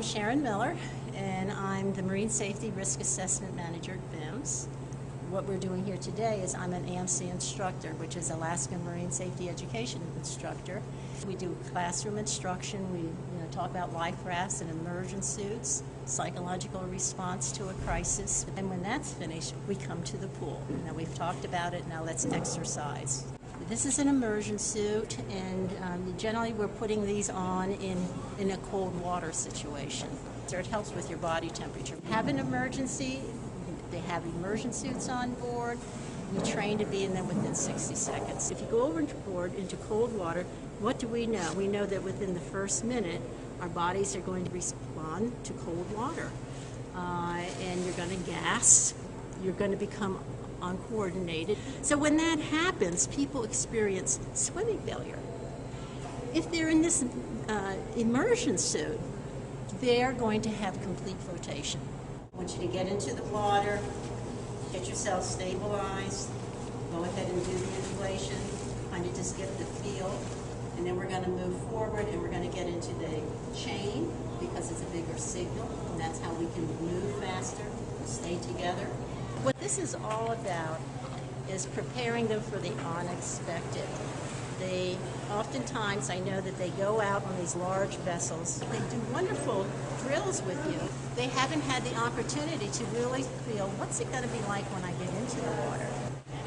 Sharon Miller, and I'm the Marine Safety Risk Assessment Manager at VIMS. What we're doing here today is I'm an AMC instructor, which is Alaska Marine Safety Education instructor. We do classroom instruction. We talk about life rafts and immersion suits, psychological response to a crisis. And when that's finished, we come to the pool. Now we've talked about it, now let's exercise. This is an immersion suit, and generally we're putting these on in a cold water situation. So it helps with your body temperature. Have an emergency, they have immersion suits on board. We train to be in them within 60 seconds. If you go overboard into cold water, what do we know? We know that within the first minute, our bodies are going to respond to cold water. And you're going to gas, you're going to become uncoordinated. So when that happens, people experience swimming failure. If they're in this immersion suit, they're going to have complete flotation. I want you to get into the water, get yourself stabilized, go ahead and do the inflation, kind of just get the feel, and then we're going to move forward and we're going to get into the chain because it's a bigger signal, and that's how we can move faster, stay together. What this is all about is preparing them for the unexpected. They oftentimes, I know that they go out on these large vessels. They do wonderful drills with you. They haven't had the opportunity to really feel, what's it going to be like when I get into the water?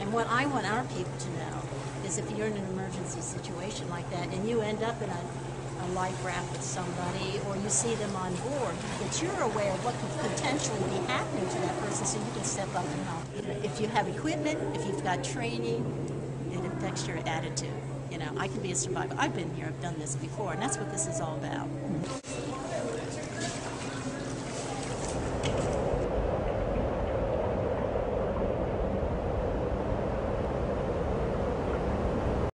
And what I want our people to know is if you're in an emergency situation like that and you end up in a life raft with somebody, or you see them on board, that you're aware of what could potentially be happening to that person so you can step up and help. If you have equipment, if you've got training, it affects your attitude. I can be a survivor. I've been here, I've done this before, and that's what this is all about.